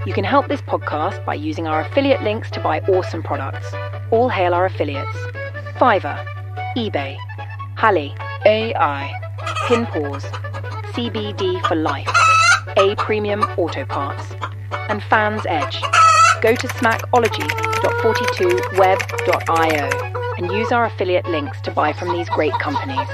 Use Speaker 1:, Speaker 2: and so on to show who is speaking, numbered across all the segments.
Speaker 1: You can help this podcast by using our affiliate links to buy awesome products. All hail our affiliates: Fiverr, eBay, Halley, AI, Pinpause, CBD for Life, A Premium Auto Parts, and Fans Edge. Go to smackology.42web.io and use our affiliate links to buy from these great companies.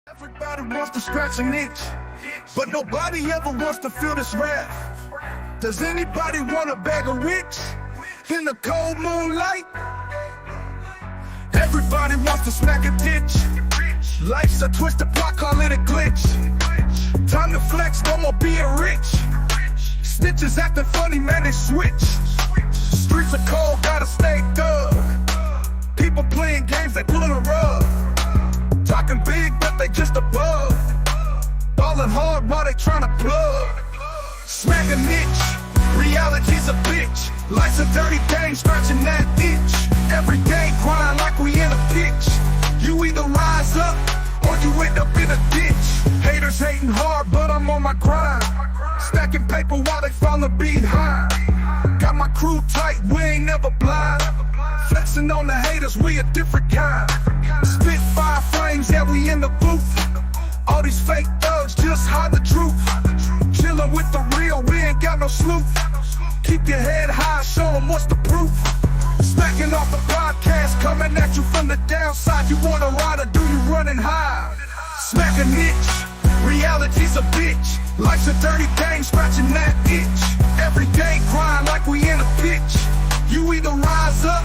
Speaker 2: Everybody wants to scratch an itch, but nobody ever wants to feel this wrath. Does anybody want a bag of wicks in the cold moonlight? Everybody wants to smack a ditch. Life's a twisted plot, call it a glitch. Time to flex, no more being rich. Stitches acting funny, man, they switch. Streets are cold, gotta stay thug. People playing games, they pull a rug. Talking big, but they just a bug. Ballin' hard while they tryna plug. Smack a niche, reality's a bitch. Life's a dirty game, scratching that itch. Every day grind like we in a pitch. You either rise up, or you end up in a ditch. Haters hating hard, but I'm on my grind. Stacking paper while they falling behind. Got my crew tight, we ain't never blind. Flexing on the haters, we a different kind. Spit fire flames, yeah, we in the booth. All these fake thugs just hide the truth. Chillin' with the real, we ain't got no sleuth. Keep your head high, show 'em what's the proof. Stacking off the podcast, coming at you from the downside. You wanna ride or do you running high? Smack a niche, reality's a bitch. Life's a dirty game, scratching that itch. Every day grind like we in a pitch. You either rise up,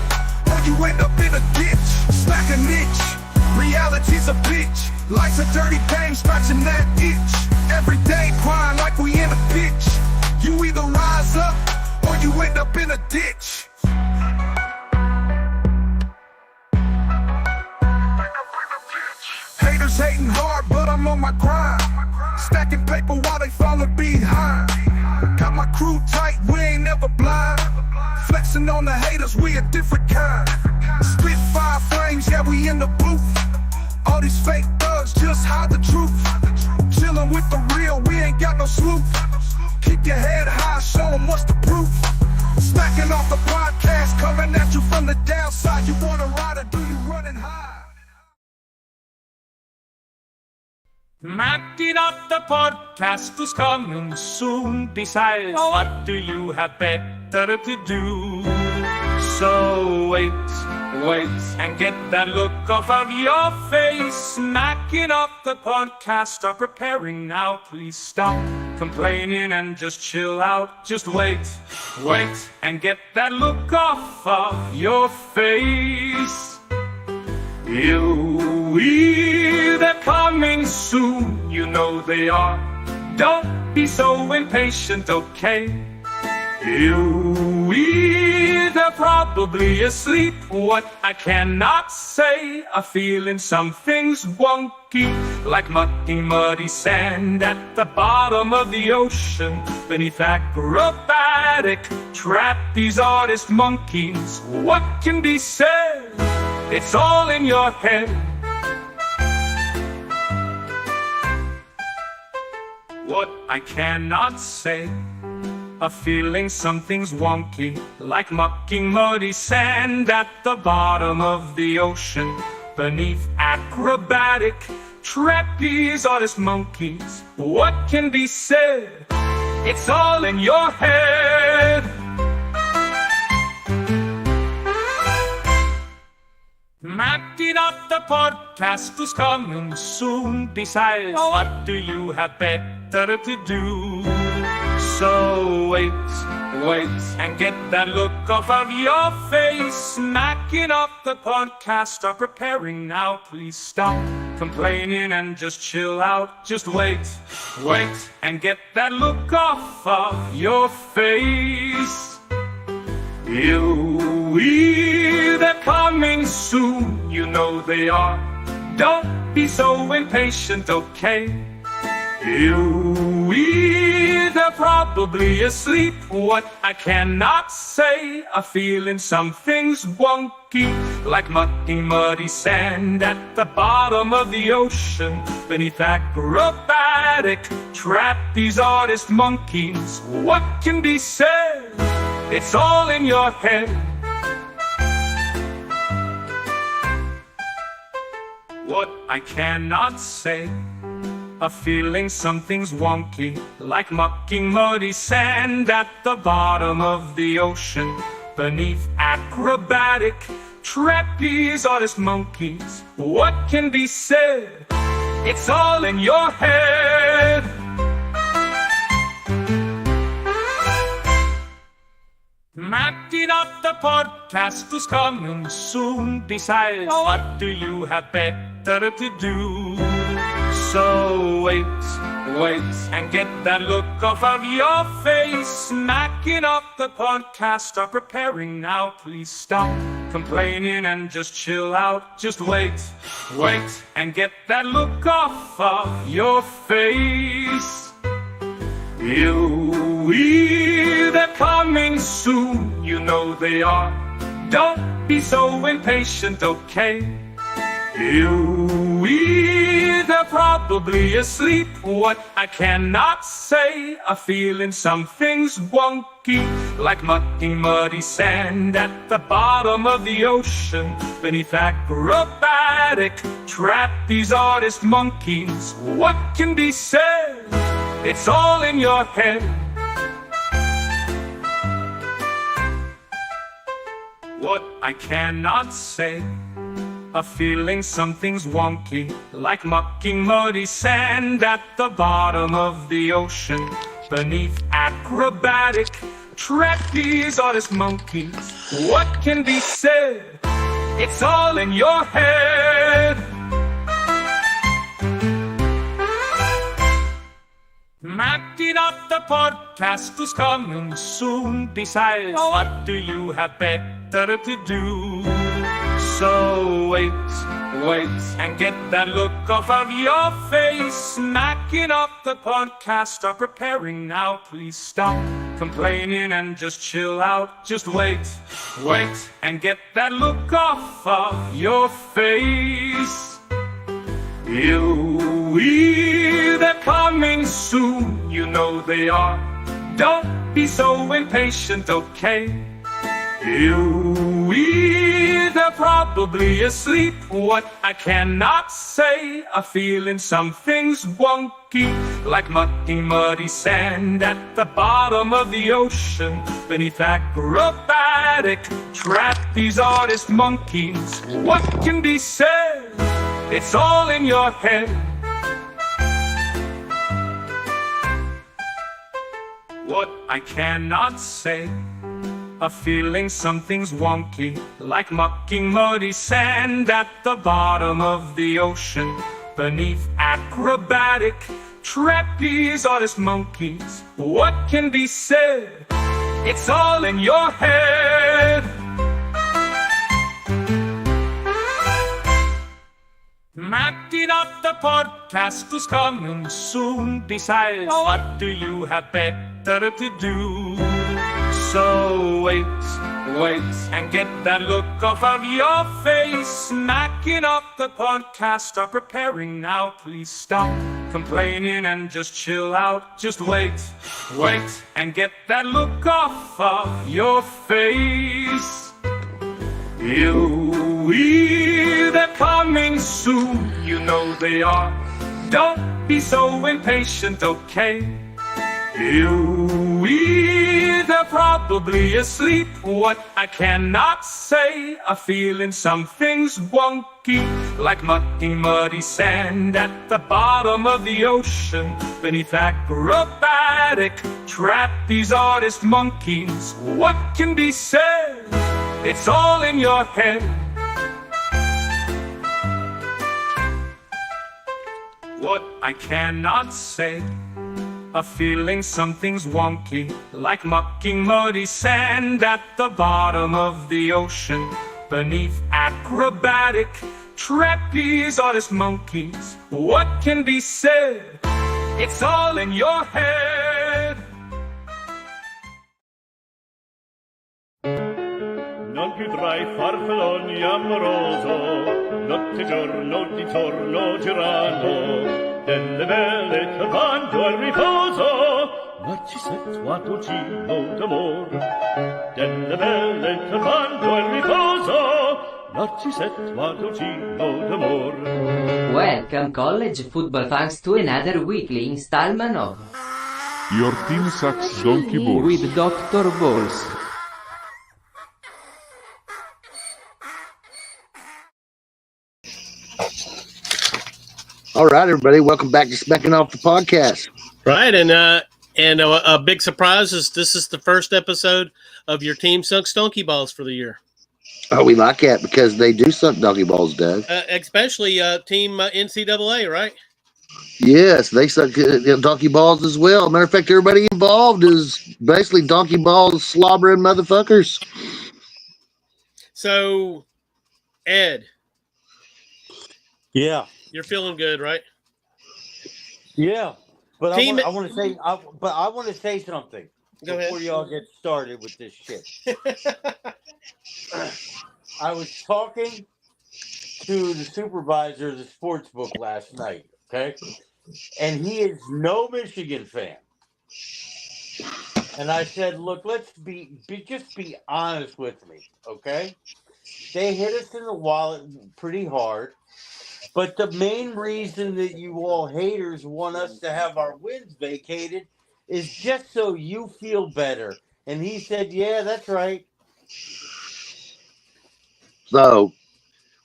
Speaker 2: or you end up in a ditch. Smack a niche, reality's a bitch. Life's a dirty game, scratching that itch. Every day grind like we in a pitch. You either rise up, or you end up in a ditch. Haters hating hard, but I'm on my grind. Stacking paper while they falling behind. Got my crew tight, we ain't never blind. Flexing on the haters, we a different kind. Spit fire flames, yeah, we in the booth. All these fake thugs just hide the truth. Chillin' with the real, we ain't got no sleuth. Keep your head high, show 'em what's the proof. Smacking off the podcast, coming at you from the downside. You wanna ride or do you running high?
Speaker 3: Macking up the podcast is coming soon. Besides, what do you have better to do? So wait, and get that look off of your face. Macking up the podcast are preparing now. Please stop complaining and just chill out. Just wait, and get that look off of your face. They're coming soon, you know they are. Don't be so impatient, okay? They're probably asleep. What I cannot say, I'm feeling something's wonky, like mucky, muddy sand at the bottom of the ocean. Beneath acrobatic trapeze artist monkeys. What can be said? It's all in your head. What I cannot say, a feeling something's wonky, like mucky, muddy sand at the bottom of the ocean. Beneath acrobatic trapeze artist monkeys. What can be said? It's all in your head. Macking up the podcast is coming soon. Besides, what do you have better to do? So wait, and get that look off of your face. Macking up the podcast are preparing now. Please stop complaining and just chill out. Just wait, and get that look off of your face. They're coming soon, you know they are. Don't be so impatient, okay? They're they're probably asleep. What I cannot say, a feeling something's wonky, like mucky, muddy sand at the bottom of the ocean. Beneath acrobatic trapeze artist monkeys. What can be said? It's all in your head. What I cannot say, a feeling something's wonky, like mucky, muddy sand at the bottom of the ocean. Beneath acrobatic trapeze artist monkeys. What can be said? It's all in your head. Matting up the podcast is coming soon. Besides, what do you have better to do? So wait, and get that look off of your face. Smacking up the podcast, start preparing now. Please stop complaining and just chill out. Just wait, and get that look off of your face. They're coming soon, you know they are. Don't be so impatient, okay? They're probably asleep. What I cannot say, a feeling something's wonky, like mucky, muddy sand at the bottom of the ocean. Beneath acrobatic trapeze artist monkeys. What can be said? It's all in your head. What I cannot say, a feeling something's wonky, like mucky, muddy sand at the bottom of the ocean. Beneath acrobatic trapeze artist monkeys. What can be said? It's all in your head. Matting up the podcast is coming soon. Besides, what do you have better to do? So wait, and get that look off of your face. Smacking up the podcast, start preparing now. Please stop complaining and just chill out. Just wait, and get that look off of your face. They're coming soon, you know they are. Don't be so impatient, okay? They're probably asleep. What I cannot say, a feeling something's wonky, like mucky, muddy sand at the bottom of the ocean. Beneath acrobatic trapeze artist monkeys. What can be said? It's all in your head. What I cannot say, a feeling something's wonky, like mucky, muddy sand at the bottom of the ocean. Beneath acrobatic trapeze artist monkeys. What can be said? It's all in your head. Matting up the podcast is coming soon. Besides, what do you have better to do? So wait, and get that look off of your face. Smacking up the podcast, start preparing now. Please stop complaining and just chill out. Just wait, and get that look off of your face. They're coming soon, you know they are. Don't be so impatient, okay? They're probably asleep. What I cannot say, a feeling something's wonky, like mucky, muddy sand at the bottom of the ocean. Beneath acrobatic trapeze artist monkeys. What can be said? It's all in your head. What I cannot say, a feeling something's wonky, like mucky, muddy sand at the bottom of the ocean. Beneath acrobatic trapeze artist monkeys. What can be said? It's all in your head.
Speaker 4: farfallon amoroso, notte e giorno di torno girano, delle belle turbando al riposo, Narcisetto a Tocino d'amor, delle belle turbando al riposo, Narcisetto a Tocino d'amor.
Speaker 5: Welcome college football fans to another weekly installment of
Speaker 6: Your Team Sucks Donkey Balls.
Speaker 5: with Dr. Balls.
Speaker 7: All right, everybody, welcome back to Smacking Off the Podcast.
Speaker 8: Right, and a big surprise is this is the first episode of Your Team Sucks Donkey Balls for the year.
Speaker 7: Oh, we like that because they do suck donkey balls, Doug.
Speaker 8: Especially Team NCAA, right?
Speaker 7: Yes, they suck donkey balls as well. Matter of fact, everybody involved is basically donkey balls slobbering motherfuckers.
Speaker 8: So, Ed,
Speaker 9: Yeah,
Speaker 8: you're feeling good, right?
Speaker 9: yeah. But I
Speaker 8: Team-
Speaker 9: want to say, I want to say something
Speaker 8: Go
Speaker 9: before
Speaker 8: ahead.
Speaker 9: y'all get started with this shit. I was talking to the supervisor of the sports book last night, okay? And he is no Michigan fan. And I said, look, let's just be honest with me, okay? They hit us in the wallet pretty hard. But the main reason that you all haters want us to have our wins vacated is just so you feel better. And he said, yeah, that's right.
Speaker 7: So,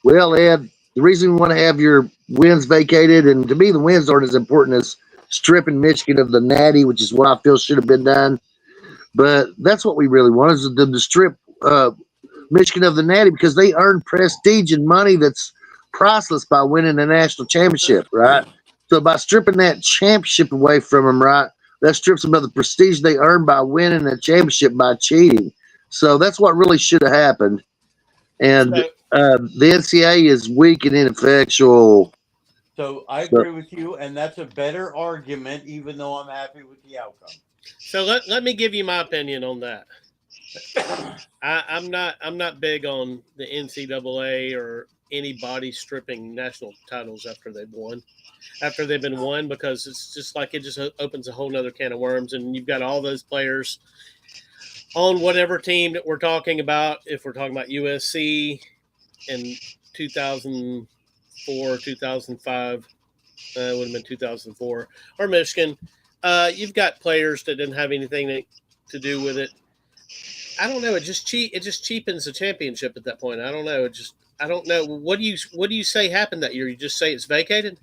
Speaker 7: well, Ed, the reason we want to have your wins vacated, and to me, the wins aren't as important as stripping Michigan of the natty, which is what I feel should have been done. But that's what we really want is to strip Michigan of the natty because they earn prestige and money that's priceless by winning the national championship, right? So by stripping that championship away from them, right, that strips them of the prestige they earned by winning the championship by cheating. So that's what really should have happened. And the NCAA is weak and ineffectual.
Speaker 9: So I agree with you, and that's a better argument, even though I'm happy with the outcome.
Speaker 8: So let me give you my opinion on that. I'm not big on the NCAA or anybody stripping national titles after they've been won, because it's just like it just opens a whole nother can of worms, and you've got all those players on whatever team that we're talking about. If we're talking about USC in 2004, 2005, it would have been 2004, or Michigan, you've got players that didn't have anything to do with it. I don't know. It just cheapens the championship at that point. I don't know. I don't know. What do you say happened that year? You just say it's vacated,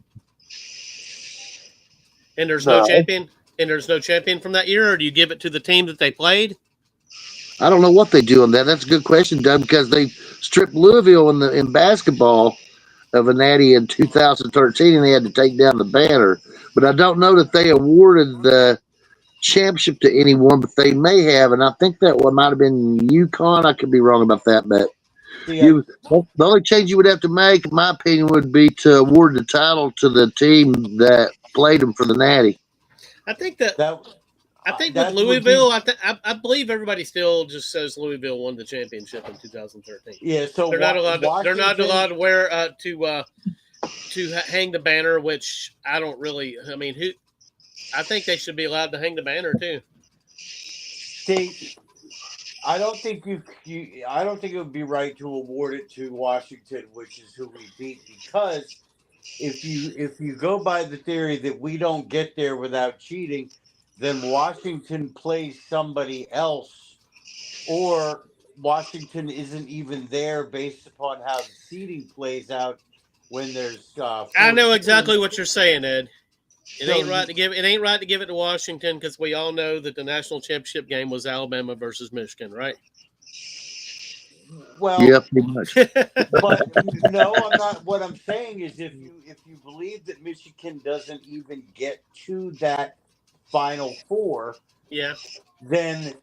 Speaker 8: and there's no champion, and there's no champion from that year, or do you give it to the team that they played?
Speaker 7: I don't know what they do on that. That's a good question, Doug, because they stripped Louisville in basketball of a natty in 2013, and they had to take down the banner. But I don't know that they awarded the championship to anyone, but they may have, and I think that one might have been UConn. I could be wrong about that, but the only change you would have to make, in my opinion, would be to award the title to the team that played them for the natty.
Speaker 8: I think with Louisville, I believe everybody still just says Louisville won the championship in 2013.
Speaker 9: Yeah, so
Speaker 8: they're not allowed to wear to hang the banner, which I don't really. I mean, I think they should be allowed to hang the banner too.
Speaker 9: I don't think I don't think it would be right to award it to Washington, which is who we beat, because if you go by the theory that we don't get there without cheating, then Washington plays somebody else, or Washington isn't even there based upon how the seeding plays out when there's.
Speaker 8: I know exactly what you're saying, Ed. It ain't right to give it to Washington, because we all know that the national championship game was Alabama versus Michigan, right?
Speaker 9: Well,
Speaker 7: yeah, pretty much.
Speaker 9: But no, I'm not. What I'm saying is, if you believe that Michigan doesn't even get to that Final Four,
Speaker 8: yeah,
Speaker 9: then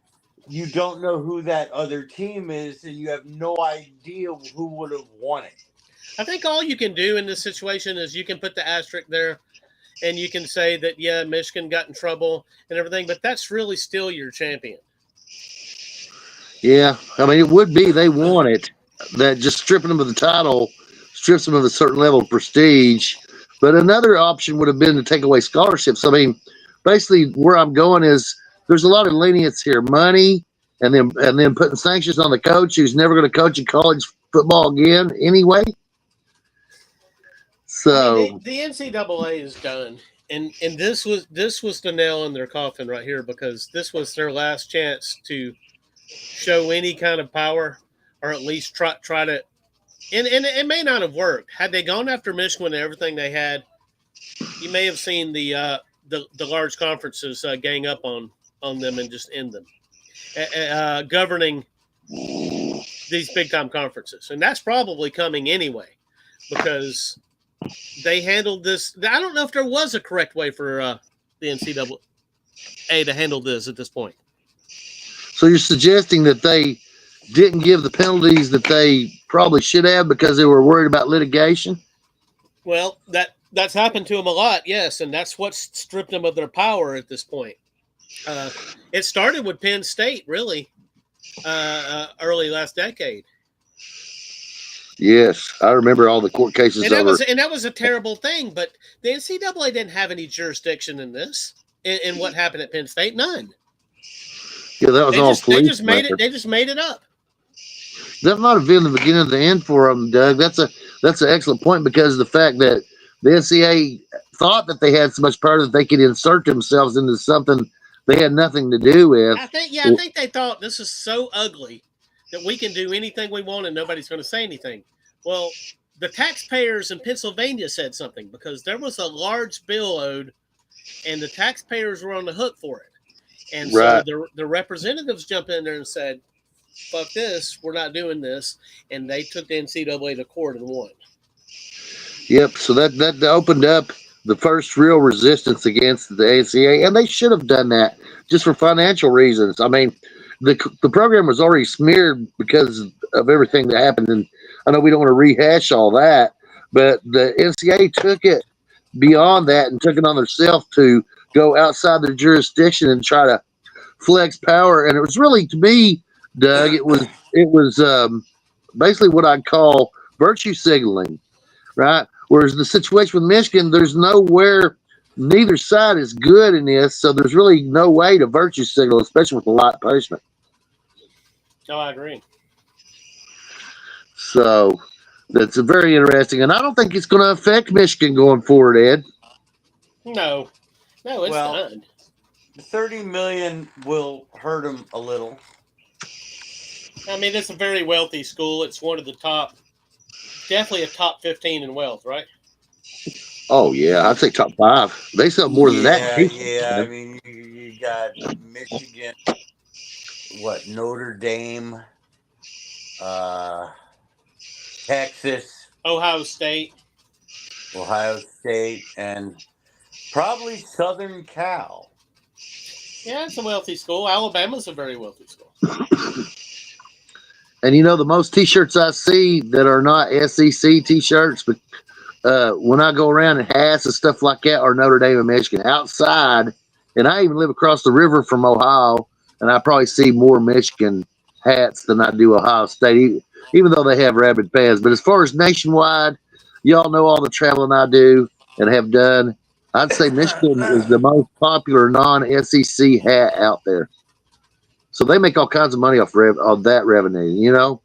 Speaker 9: you don't know who that other team is, and you have no idea who would have won it.
Speaker 8: I think all you can do in this situation is you can put the asterisk there, and you can say that, yeah, Michigan got in trouble and everything, but that's really still your champion.
Speaker 7: Yeah, I mean, it would be. They won it. that just stripping them of the title strips them of a certain level of prestige. But another option would have been to take away scholarships. I mean, basically, where I'm going is there's a lot of lenience here, money, and then putting sanctions on the coach who's never going to coach in college football again anyway.
Speaker 8: I mean,
Speaker 7: So
Speaker 8: the NCAA is done, and this was the nail in their coffin right here, because this was their last chance to show any kind of power, or at least try to. And it may not have worked had they gone after Michigan and everything they had. You may have seen the large conferences gang up on them and just end them, governing these big time conferences, and that's probably coming anyway, because they handled this. I don't know if there was a correct way for the NCAA to handle this at this point.
Speaker 7: So you're suggesting that they didn't give the penalties that they probably should have because they were worried about litigation?
Speaker 8: Well, that's happened to them a lot, yes, and that's what stripped them of their power at this point. It started with Penn State, really, early last decade.
Speaker 7: Yes, I remember all the court cases over.
Speaker 8: And that was a terrible thing, but the NCAA didn't have any jurisdiction in this, in what happened at Penn State. None.
Speaker 7: Yeah, that was all police.
Speaker 8: They just made it. They just made it up.
Speaker 7: That might have been the beginning of the end for them, Doug. That's an excellent point, because of the fact that the NCAA thought that they had so much power that they could insert themselves into something they had nothing to do with.
Speaker 8: I think they thought this is so ugly that we can do anything we want and nobody's going to say anything. Well, the taxpayers in Pennsylvania said something, because there was a large bill owed, and the taxpayers were on the hook for it. And so the representatives jumped in there and said, fuck this, we're not doing this. And they took the NCAA to court and won.
Speaker 7: Yep, so that opened up the first real resistance against the NCAA, and they should have done that just for financial reasons. I mean, the program was already smeared because of everything that happened, and I know we don't want to rehash all that, but the NCAA took it beyond that and took it on themselves to go outside their jurisdiction and try to flex power. And it was really, to me, Doug, it was basically what I'd call virtue signaling, right? Whereas the situation with Michigan, there's nowhere, neither side is good in this, so there's really no way to virtue signal, especially with a light punishment.
Speaker 8: No, I agree.
Speaker 7: So that's very interesting, and I don't think it's going to affect Michigan going forward, Ed.
Speaker 8: No, it's done.
Speaker 9: The $30 million will hurt them a little.
Speaker 8: I mean, it's a very wealthy school. It's one of the top, definitely a top 15 in wealth, right?
Speaker 7: Oh yeah, I'd say top 5. They sell more than that.
Speaker 9: Yeah. I mean, you got Michigan, Notre Dame, Texas,
Speaker 8: Ohio State,
Speaker 9: and probably Southern Cal.
Speaker 8: Yeah, it's a wealthy school. Alabama's a very wealthy school.
Speaker 7: And the most T-shirts I see that are not SEC T-shirts, but when I go around and Haas and stuff like that, are Notre Dame and Michigan. Outside, and I even live across the river from Ohio, and I probably see more Michigan hats than I do Ohio State, even though they have rabid fans. But as far as nationwide, y'all know all the traveling I do and have done. I'd say Michigan is the most popular non-SEC hat out there. So they make all kinds of money off that revenue,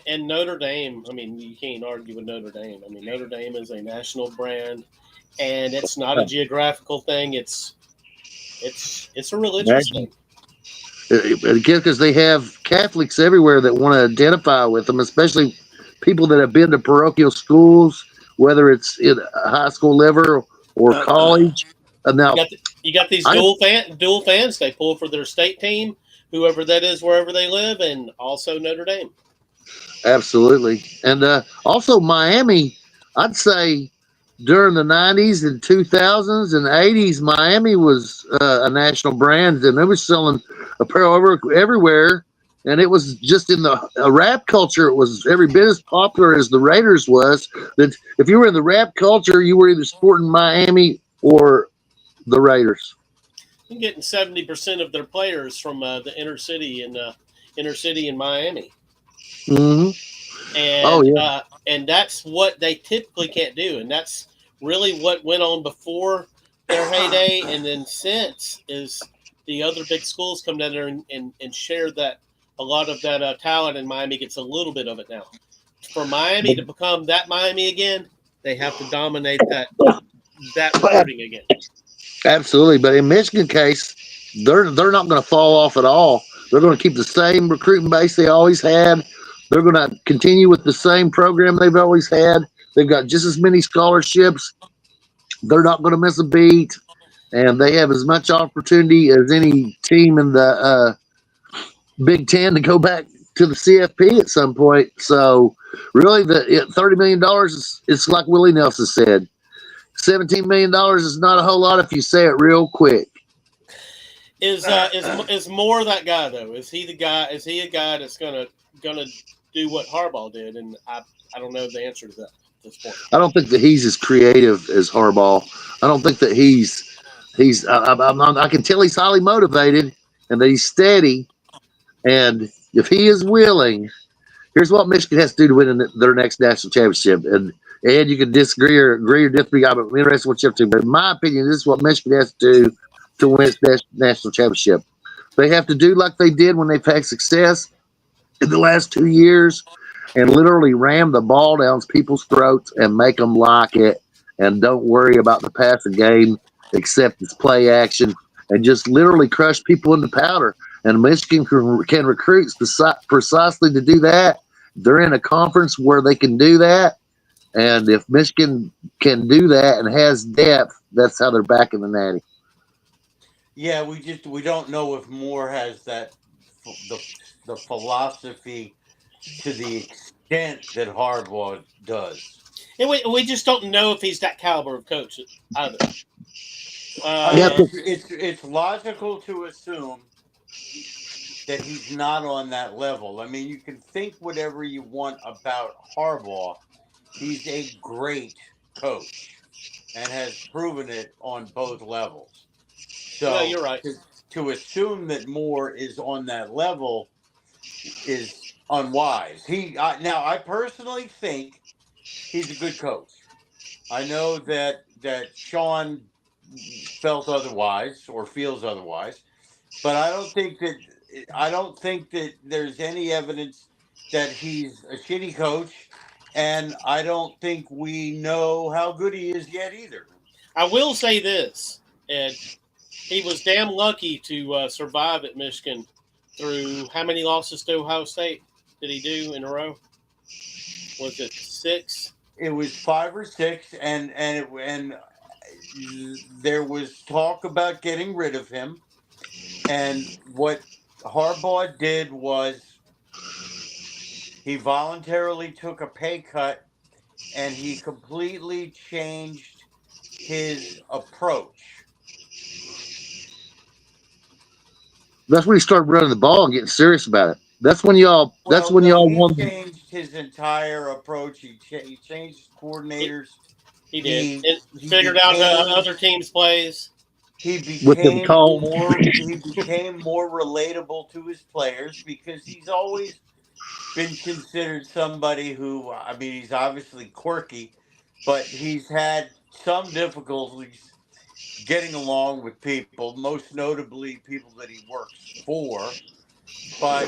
Speaker 8: And Notre Dame, I mean, you can't argue with Notre Dame. I mean, Notre Dame is a national brand, and it's not a geographical thing. It's a religious thing.
Speaker 7: Again, because they have Catholics everywhere that want to identify with them, especially people that have been to parochial schools, whether it's in a high school level or college. Now
Speaker 8: you got these dual fans. They pull for their state team, whoever that is, wherever they live, and also Notre Dame.
Speaker 7: Absolutely. And also Miami, I'd say during the 90s and 2000s and 80s, Miami was a national brand, and it was selling apparel everywhere. And it was just in the rap culture, it was every bit as popular as the Raiders was. That if you were in the rap culture, you were either supporting Miami or the Raiders.
Speaker 8: You're getting 70% of their players from the inner city in Miami.
Speaker 7: Hmm. Oh
Speaker 8: and
Speaker 7: yeah.
Speaker 8: and that's what they typically can't do, and that's really what went on before their heyday, and then since is the other big schools come down there and share that a lot of that talent, and Miami gets a little bit of it now. For Miami to become that Miami again, they have to dominate that recruiting again.
Speaker 7: Absolutely, but in Michigan case, they're not going to fall off at all. They're going to keep the same recruiting base they always had. They're going to continue with the same program they've always had. They've got just as many scholarships. They're not going to miss a beat, and they have as much opportunity as any team in the Big Ten to go back to the CFP at some point. So, really, the $30 million is it's like Willie Nelson said. $17 million is not a whole lot if you say it real quick.
Speaker 8: Is Moore that guy though? Is he the guy? Is he a guy that's gonna do what Harbaugh did? And I don't know the answer to that at this point.
Speaker 7: I don't think that he's as creative as Harbaugh. I don't think that he's. I can tell he's highly motivated and that he's steady. And if he is willing, here's what Michigan has to do to win their next national championship. And you can disagree or agree or disagree. I'm interested in what you have to. But in my opinion, this is what Michigan has to do to win its national championship. They have to do like they did when they've had success in the last 2 years and literally ram the ball down people's throats and make them like it and don't worry about the passing game except it's play action and just literally crush people into powder. And Michigan can recruit precisely to do that. They're in a conference where they can do that. And if Michigan can do that and has depth, that's how they're back in the Natty.
Speaker 9: Yeah, we don't know if Moore has the philosophy to the extent that Harbaugh does.
Speaker 8: And we just don't know if he's that caliber of coach either.
Speaker 9: It's logical to assume that he's not on that level. I mean, you can think whatever you want about Harbaugh. He's a great coach and has proven it on both levels. So
Speaker 8: yeah, you're right.
Speaker 9: To assume that Moore is on that level is unwise. Now I personally think he's a good coach. I know that Sean felt otherwise or feels otherwise, but I don't think that there's any evidence that he's a shitty coach, and I don't think we know how good he is yet either.
Speaker 8: I will say this, Ed. He was damn lucky to survive at Michigan through how many losses to Ohio State did he do in a row? Was it 6?
Speaker 9: It was 5 or 6, and there was talk about getting rid of him. And what Harbaugh did was he voluntarily took a pay cut, and he completely changed his approach.
Speaker 7: That's when he started running the ball and getting serious about it. That's when y'all. That's when y'all won.
Speaker 9: He changed his entire approach. He changed his coordinators.
Speaker 8: He did. He figured out other teams' plays.
Speaker 9: He became more relatable to his players because he's always been considered somebody who, I mean, he's obviously quirky, but he's had some difficulties getting along with people, most notably people that he works for. But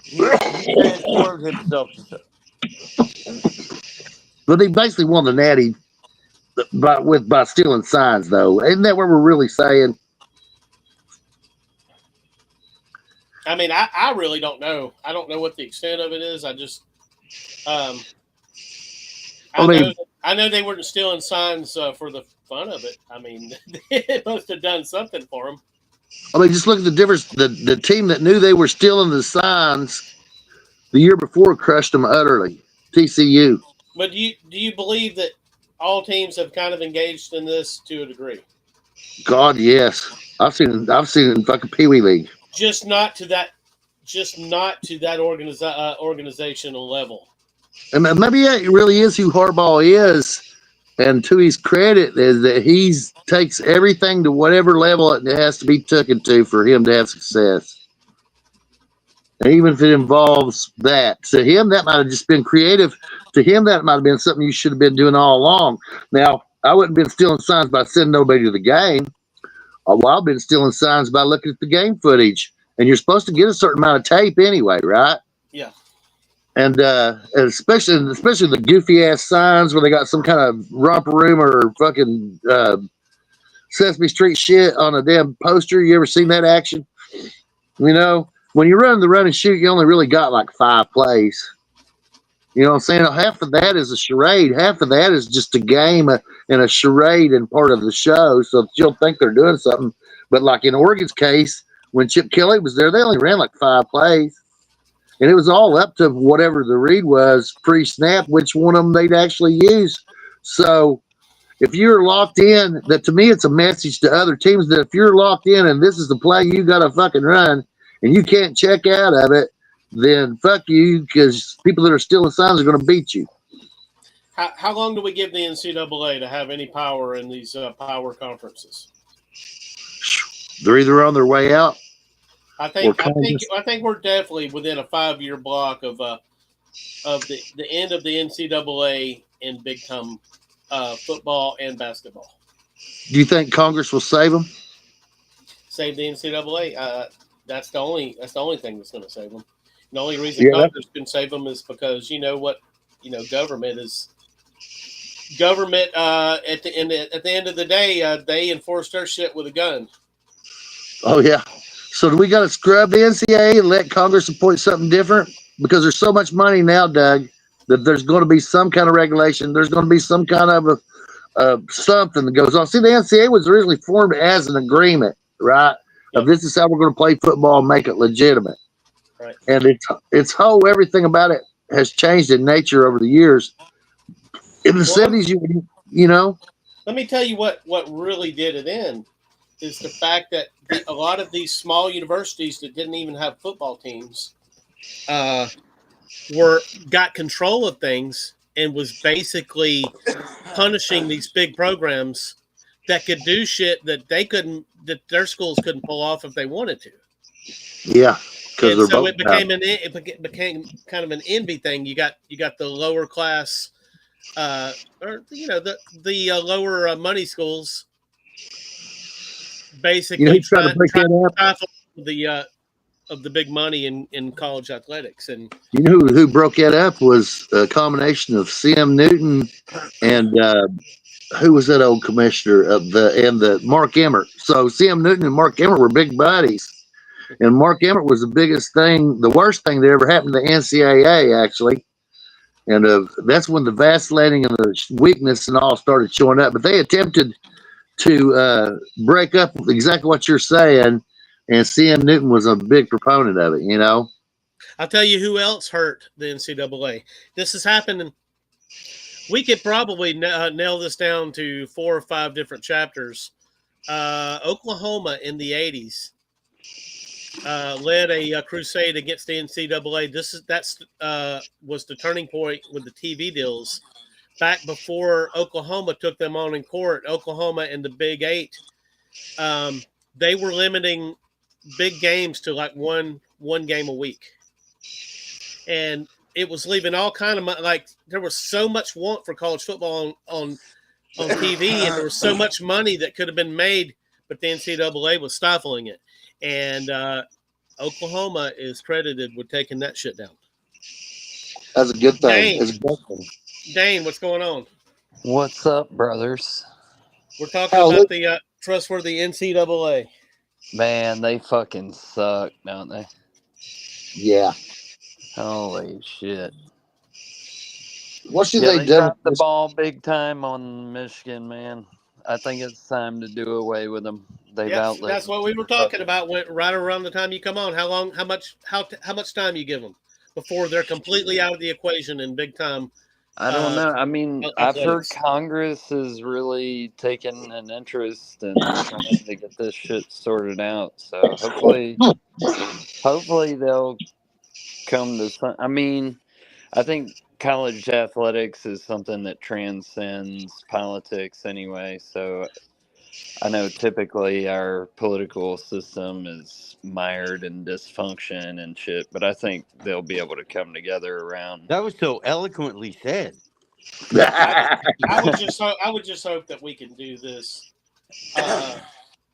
Speaker 9: he transformed himself.
Speaker 7: But he basically won the Natty by stealing signs, though. Isn't that what we're really saying?
Speaker 8: I mean, I really don't know. I don't know what the extent of it is. I just, I know they weren't stealing signs for the fun of it. I mean, they must have done something for them.
Speaker 7: I mean, just look at the difference. The team that knew they were stealing the signs the year before crushed them utterly. TCU.
Speaker 8: But do you believe that all teams have kind of engaged in this to a degree?
Speaker 7: God, yes. I've seen it in fucking Pee Wee League.
Speaker 8: Just not to that organizational level.
Speaker 7: And maybe it really is who Harbaugh is. And to his credit is that he takes everything to whatever level it has to be taken to for him to have success. And even if it involves that, to him, that might have just been creative. To him, that might have been something you should have been doing all along. Now, I wouldn't have been stealing signs by sending nobody to the game. Well, I've been stealing signs by looking at the game footage. And you're supposed to get a certain amount of tape anyway, right?
Speaker 8: Yeah.
Speaker 7: And especially the goofy ass signs where they got some kind of romper room or fucking Sesame Street shit on a damn poster. You ever seen that action? You know, when you run the run and shoot, you only really got like 5 plays. You know what I'm saying? Half of that is a charade. Half of that is just a game and a charade and part of the show. So you'll think they're doing something. But like in Oregon's case, when Chip Kelly was there, they only ran like 5 plays. And it was all up to whatever the read was pre-snap, which one of them they'd actually use. So if you're locked in, that to me, it's a message to other teams that if you're locked in and this is the play you got to fucking run and you can't check out of it, then fuck you, because people that are stealing signs are going to beat you.
Speaker 8: How long do we give the NCAA to have any power in these power conferences?
Speaker 7: They're either on their way out.
Speaker 8: I think we're definitely within a 5-year block of the end of the NCAA in big time football and basketball.
Speaker 7: Do you think Congress will save them?
Speaker 8: Save the NCAA? That's the only thing that's going to save them. The only reason Congress can save them is because government is government. At the end of the day, they enforce their shit with a gun.
Speaker 7: Oh yeah. So do we got to scrub the NCAA and let Congress appoint something different? Because there's so much money now, Doug, that there's going to be some kind of regulation. There's going to be some kind of something that goes on. See, the NCAA was originally formed as an agreement, right? Yep. Of this is how we're going to play football and make it legitimate.
Speaker 8: Right.
Speaker 7: And it's whole everything about it has changed in nature over the years. In the 70s, you know.
Speaker 8: Let me tell you what really did it in is the fact that a lot of these small universities that didn't even have football teams got control of things and was basically punishing these big programs that could do shit that their schools couldn't pull off if they wanted to.
Speaker 7: Yeah.
Speaker 8: And so it became kind of an envy thing. You got the lower class, the lower money schools, basically trying to stifle the big money in college athletics. And
Speaker 7: you know who broke that up was a combination of C.M. Newton and who was that old commissioner of the Mark Emmert. So C.M. Newton and Mark Emmert were big buddies. And Mark Emmert was the worst thing that ever happened to the NCAA, actually. And that's when the vacillating and the weakness and all started showing up. But they attempted to break up exactly what you're saying, and C.M. Newton was a big proponent of it, you know.
Speaker 8: I'll tell you who else hurt the NCAA. This has happened, and we could probably nail this down to 4 or 5 different chapters. Oklahoma in the 80s. Led a crusade against the NCAA. That was the turning point with the TV deals. Back before Oklahoma took them on in court, Oklahoma and the Big 8, they were limiting big games to like one game a week, and it was leaving all kind of like there was so much want for college football on TV, and there was so much money that could have been made, but the NCAA was stifling it. And Oklahoma is credited with taking that shit down.
Speaker 7: That's a good thing.
Speaker 8: Dane, what's going on?
Speaker 10: What's up, brothers?
Speaker 8: We're talking about the trustworthy NCAA.
Speaker 10: Man, they fucking suck, don't they?
Speaker 7: Yeah.
Speaker 10: Holy shit.
Speaker 7: What should
Speaker 10: they
Speaker 7: do?
Speaker 10: Dropped the ball big time on Michigan, man. I think it's time to do away with them. They've outlived.
Speaker 8: That's what we were talking about right around the time you come on. How much time you give them before they're completely out of the equation in big time?
Speaker 10: I don't know. I mean, I've heard Congress is really taking an interest in trying to get this shit sorted out. So hopefully they'll come to some. I mean, I think college athletics is something that transcends politics anyway. So I know typically our political system is mired in dysfunction and shit, but I think they'll be able to come together around.
Speaker 9: That was so eloquently said.
Speaker 8: I would just hope that we can do this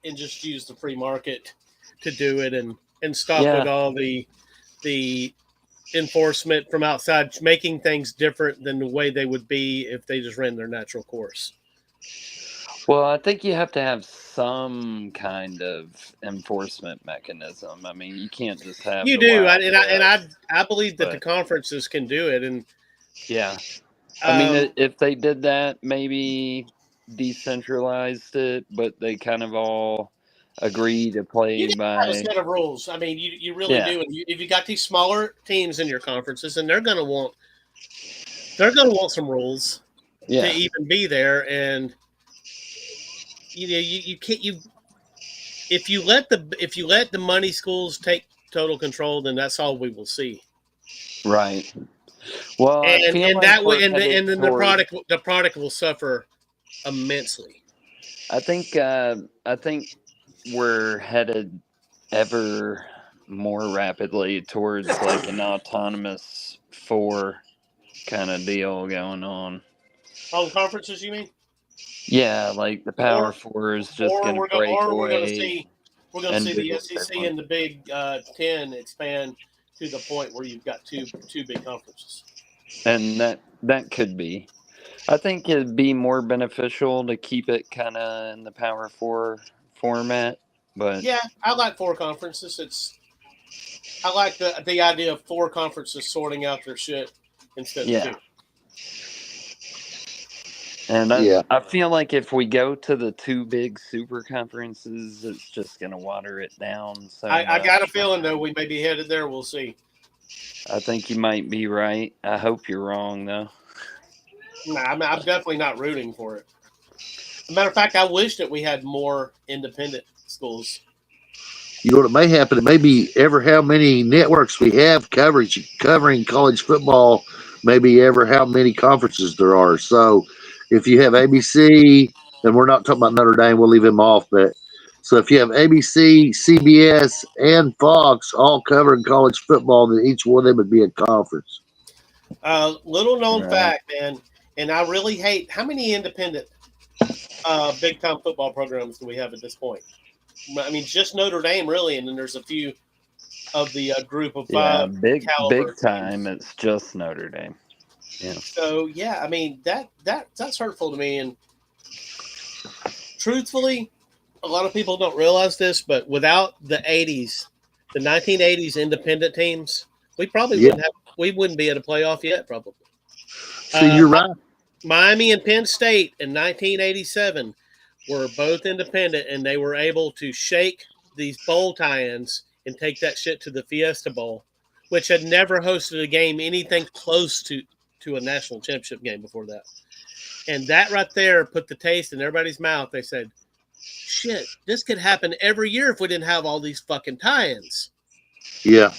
Speaker 8: and just use the free market to do it and stop with all the enforcement from outside, making things different than the way they would be if they just ran their natural course.
Speaker 10: Well, I think you have to have some kind of enforcement mechanism. I mean, you can't just have
Speaker 8: you
Speaker 10: the
Speaker 8: do,
Speaker 10: Wild
Speaker 8: I believe that
Speaker 10: but,
Speaker 8: the conferences can do it, and
Speaker 10: yeah. I mean, if they did that, maybe decentralized it, but they kind of all agree to play
Speaker 8: you
Speaker 10: by
Speaker 8: have a set of rules. I mean, you really do. And if you got these smaller teams in your conferences, and they're going to want some rules to even be there. And you can't if you let the money schools take total control, then that's all we will see.
Speaker 10: Right. Well,
Speaker 8: and that way, and then the product will suffer immensely.
Speaker 10: I think we're headed ever more rapidly towards like an autonomous 4 kind of deal going on.
Speaker 8: All the conferences, you mean?
Speaker 10: Yeah, like the Power Four is just going to break away.
Speaker 8: We're going to see the SEC and the Big 10 expand to the point where you've got two big conferences.
Speaker 10: And that could be. I think it'd be more beneficial to keep it kind of in the Power Four format. But
Speaker 8: yeah, I like 4 conferences. I like the idea of 4 conferences sorting out their shit instead of 2.
Speaker 10: And I feel like if we go to the 2 big super conferences, it's just going to water it down. So
Speaker 8: I got a feeling, though, we may be headed there. We'll see.
Speaker 10: I think you might be right. I hope you're wrong, though.
Speaker 8: Nah, I'm definitely not rooting for it. As a matter of fact, I wish that we had more independent schools.
Speaker 7: You know what may happen? It may be ever how many networks we have covering college football, maybe ever how many conferences there are. So if you have ABC, and we're not talking about Notre Dame, we'll leave them off. But so if you have ABC, CBS, and Fox all covering college football, then each one of them would be a conference.
Speaker 8: Little known fact, man, and I really hate how many independent big time football programs do we have at this point? I mean, just Notre Dame, really, and then there's a few of the group of 5
Speaker 10: big time.
Speaker 8: teams.
Speaker 10: It's just Notre Dame. Yeah.
Speaker 8: So I mean that's hurtful to me, and truthfully, a lot of people don't realize this, but without the 1980s independent teams, we probably wouldn't be at a playoff yet. Probably.
Speaker 7: So you're right.
Speaker 8: Miami and Penn State in 1987 were both independent, and they were able to shake these bowl tie-ins and take that shit to the Fiesta Bowl, which had never hosted a game anything close to a national championship game before that. And that right there put the taste in everybody's mouth. They said, shit, this could happen every year if we didn't have all these fucking tie-ins.
Speaker 7: Yeah.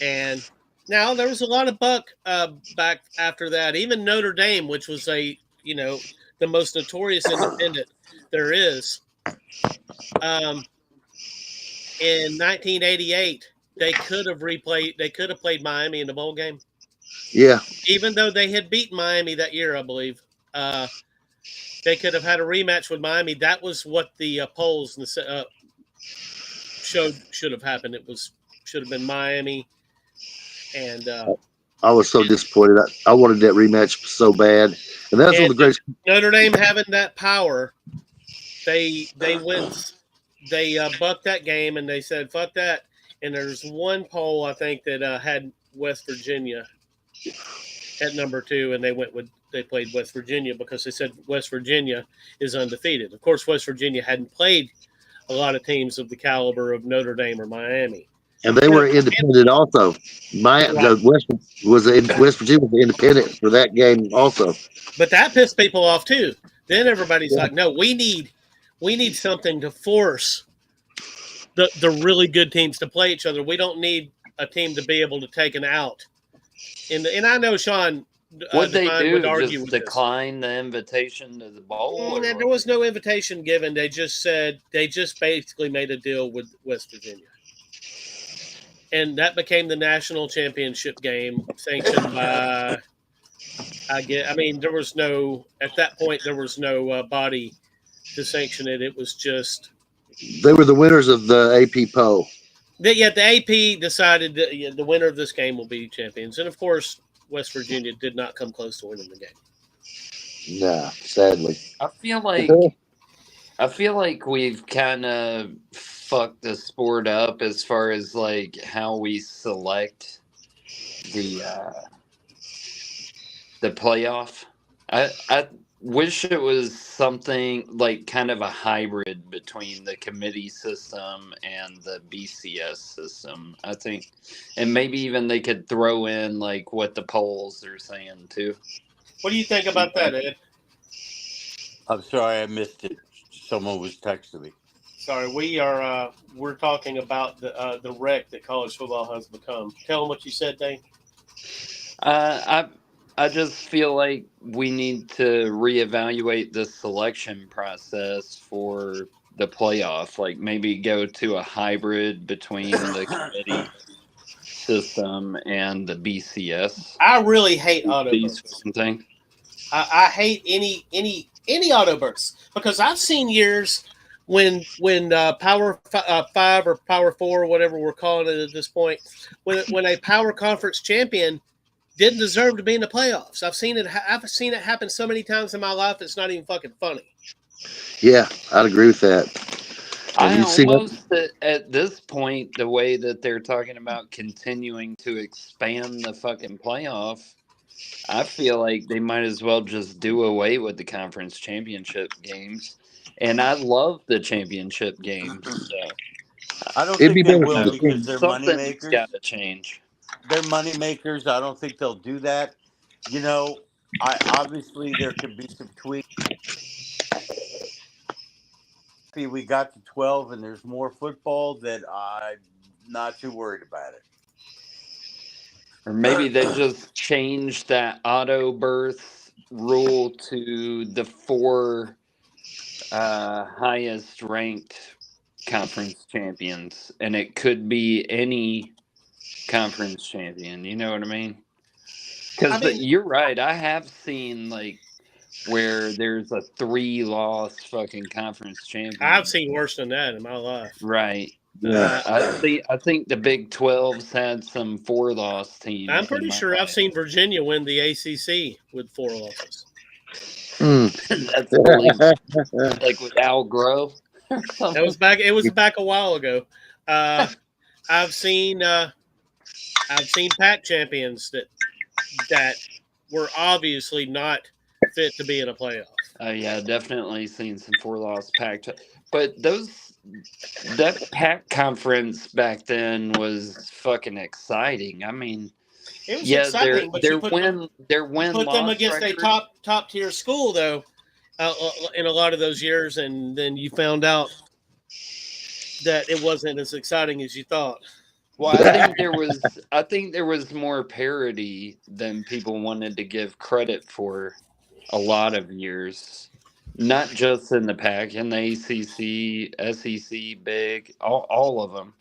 Speaker 8: And now there was a lot of buck back after that. Even Notre Dame, which was the most notorious independent there is. In 1988, they could have played Miami in the bowl game.
Speaker 7: Yeah.
Speaker 8: Even though they had beaten Miami that year, I believe, they could have had a rematch with Miami. That was what the polls showed should have happened. Should have been Miami. And
Speaker 7: I was so disappointed. I wanted that rematch so bad, and that's one of the greatest.
Speaker 8: Notre Dame having that power, they bucked that game, and they said fuck that. And there's one poll I think that had West Virginia at number 2, and they played West Virginia because they said West Virginia is undefeated. Of course, West Virginia hadn't played a lot of teams of the caliber of Notre Dame or Miami.
Speaker 7: And they were independent also. West Virginia was independent for that game also.
Speaker 8: But that pissed people off too. Then everybody's like, "No, we need something to force the really good teams to play each other. We don't need a team to be able to take an out." And I know Sean
Speaker 10: What'd they
Speaker 8: Devine would
Speaker 10: do?
Speaker 8: argue
Speaker 10: Just
Speaker 8: with this.
Speaker 10: decline the invitation to the bowl? Or
Speaker 8: There was no invitation given. They just basically made a deal with West Virginia. And that became the national championship game sanctioned by, there was no, at that point, there was no body to sanction it. It was just.
Speaker 7: They were the winners of the AP poll.
Speaker 8: The AP decided that the winner of this game will be champions. And of course, West Virginia did not come close to winning the game.
Speaker 7: Nah, sadly.
Speaker 10: I feel like we've kind of fucked the sport up as far as like how we select the playoff. I wish it was something like kind of a hybrid between the committee system and the BCS system. I think, and maybe even they could throw in like what the polls are saying too.
Speaker 8: What do you think about that, Ed?
Speaker 9: I'm sorry, I missed it. Someone was texting me.
Speaker 8: Sorry, we're talking about the wreck that college football has become. Tell them what you said, Dane.
Speaker 10: I just feel like we need to reevaluate the selection process for the playoff. Like maybe go to a hybrid between the committee system and the BCS.
Speaker 8: I really hate auto bursts. I hate any auto bursts because I've seen years when Power 5 or Power 4 or whatever we're calling it at this point, when a power conference champion didn't deserve to be in the playoffs. I've seen it happen so many times in my life. It's not even fucking funny.
Speaker 7: Yeah, I'd agree with that.
Speaker 10: At this point, the way that they're talking about continuing to expand the fucking playoff, I feel like they might as well just do away with the conference championship games. And I love the championship games. So.
Speaker 9: I don't think they will because they're money makers.
Speaker 10: Got to change.
Speaker 9: They're money makers. I don't think they'll do that. You know, obviously there could be some tweaks. We got to 12 and there's more football that I'm not too worried about it.
Speaker 10: Or maybe they just change that auto berth rule to the 4 highest ranked conference champions, and it could be any conference champion. You know what I mean? Because you're right. I have seen like where there's a 3-loss fucking conference champion.
Speaker 8: I've seen worse than that in my life.
Speaker 10: Right. Yeah. I think the Big 12's had some 4-loss teams.
Speaker 8: I'm pretty sure I've seen Virginia win the ACC with 4 losses.
Speaker 10: That's like with Al Grove.
Speaker 8: That was back. It was back a while ago. I've seen Pac champions that were obviously not fit to be in a playoff.
Speaker 10: Yeah, definitely seen some 4-loss Pac. But that Pac conference back then was fucking exciting. I mean,
Speaker 8: it was exciting, but
Speaker 10: their win
Speaker 8: put them against a top tier school though in a lot of those years, and then you found out that it wasn't as exciting as you thought.
Speaker 10: Well, I think there was more parity than people wanted to give credit for a lot of years, not just in the Pac, in the ACC, SEC, Big, all of them,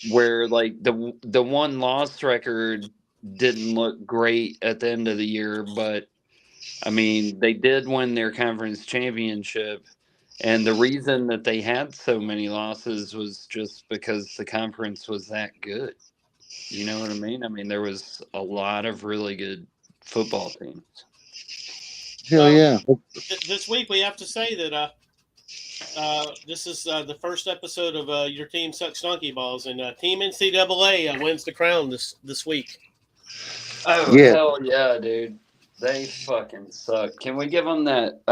Speaker 10: where like the 1-loss record didn't look great at the end of the year, but I mean they did win their conference championship. And the reason that they had so many losses was just because the conference was that good. You know what I mean? I mean, there was a lot of really good football teams.
Speaker 7: Hell yeah.
Speaker 8: This week we have to say that this is the first episode of Your Team Sucks Donkey Balls, and Team NCAA wins the crown this week.
Speaker 10: Oh, yeah. Hell yeah, dude. They fucking suck. Can we give them that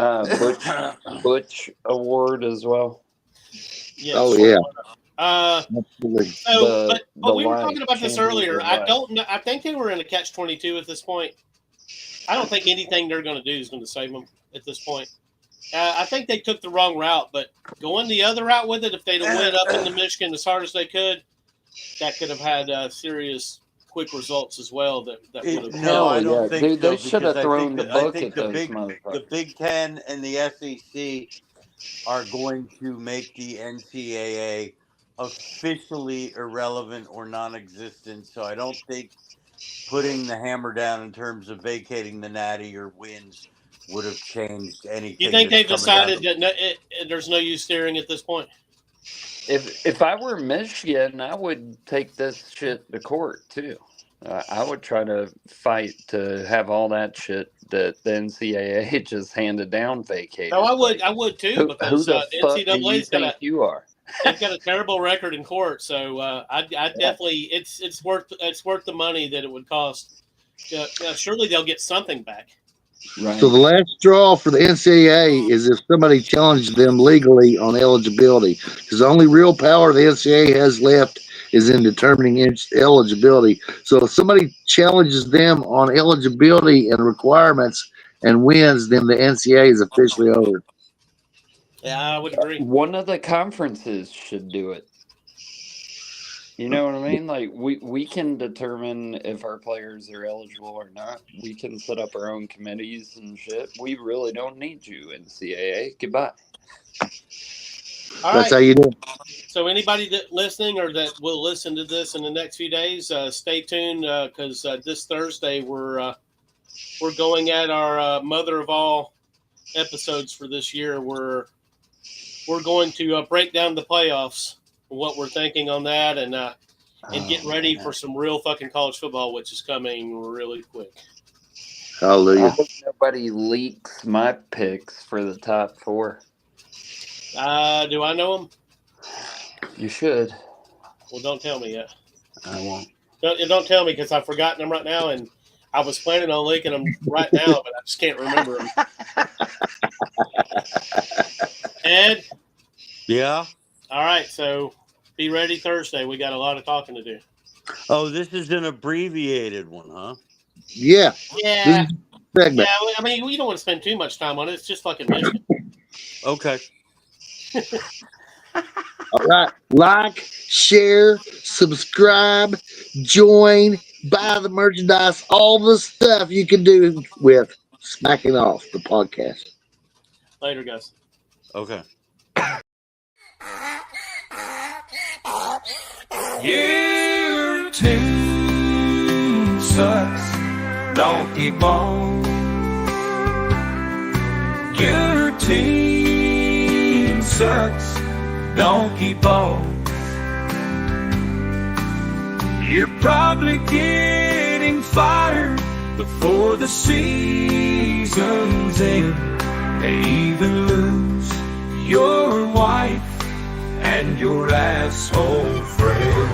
Speaker 10: Butch Award as well?
Speaker 8: Yes.
Speaker 7: Oh yeah.
Speaker 8: Absolutely. But we were talking about this earlier. I don't know. I think they were in a catch-22 at this point. I don't think anything they're going to do is going to save them at this point. I think they took the wrong route, but going the other route with it, if they'd have went up into Michigan as hard as they could, that could have had serious quick results as well. That would have.
Speaker 9: No, I don't think
Speaker 10: Dude,
Speaker 9: so.
Speaker 10: they should have
Speaker 9: because
Speaker 10: thrown the
Speaker 9: I
Speaker 10: book
Speaker 9: think
Speaker 10: at
Speaker 9: the
Speaker 10: those
Speaker 9: the
Speaker 10: motherfuckers.
Speaker 9: Big Ten and the SEC are going to make the NCAA officially irrelevant or non-existent. So I don't think putting the hammer down in terms of vacating the Natty or wins would have changed anything.
Speaker 8: You think
Speaker 9: that's
Speaker 8: they've
Speaker 9: coming down
Speaker 8: decided that there's no use steering at this point?
Speaker 10: If I were Michigan, I would take this shit to court too. I would try to fight to have all that shit that the NCAA just handed down vacated.
Speaker 8: No, I would too,
Speaker 10: Who
Speaker 8: because
Speaker 10: the fuck do you
Speaker 8: NCAA's
Speaker 10: think you are?
Speaker 8: they've got a terrible record in court. So I definitely it's worth the money that it would cost. Surely they'll get something back.
Speaker 10: Right.
Speaker 7: So the last straw for the NCAA is if somebody challenged them legally on eligibility, because the only real power the NCAA has left is in determining eligibility. So if somebody challenges them on eligibility and requirements and wins, then the NCAA is officially over.
Speaker 8: Yeah, I would agree.
Speaker 10: One of the conferences should do it. You know what I mean? Like we can determine if our players are eligible or not. We can set up our own committees and shit. We really don't need you, NCAA. Goodbye.
Speaker 8: All
Speaker 7: That's
Speaker 8: right.
Speaker 7: how you do it.
Speaker 8: So anybody that listening or that will listen to this in the next few days, stay tuned because this Thursday we're going at our mother of all episodes for this year. We're going to break down the playoffs, what we're thinking on that, and get ready for some real fucking college football, which is coming really quick.
Speaker 7: Hallelujah.
Speaker 10: I hope nobody leaks my picks for the top 4.
Speaker 8: Do I know them?
Speaker 10: You should.
Speaker 8: Well, don't tell me yet.
Speaker 10: I won't.
Speaker 8: Don't tell me because I've forgotten them right now, and I was planning on leaking them right now, but I just can't remember them. Ed?
Speaker 9: Yeah?
Speaker 8: All right, so be ready Thursday. We got a lot of talking to do.
Speaker 9: Oh, this is an abbreviated one, huh?
Speaker 7: Yeah.
Speaker 8: Yeah.
Speaker 7: Segment.
Speaker 8: Yeah, I mean, we don't want to spend too much time on it. It's just fucking Michigan.
Speaker 9: Okay.
Speaker 7: All right. Like, share, subscribe, join, buy the merchandise, all the stuff you can do with Smacking Off, the podcast.
Speaker 8: Later, guys.
Speaker 9: Okay.
Speaker 3: Your team sucks, donkey ball. Your team sucks, donkey ball. You're probably getting fired before the season's end. They even lose your wife and your asshole friend.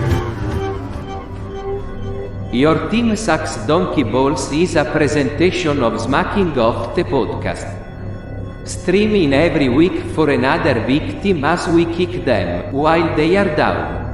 Speaker 11: Your Team Sucks Donkey Balls is a presentation of Smacking Off the podcast. Streaming every week for another victim as we kick them while they are down.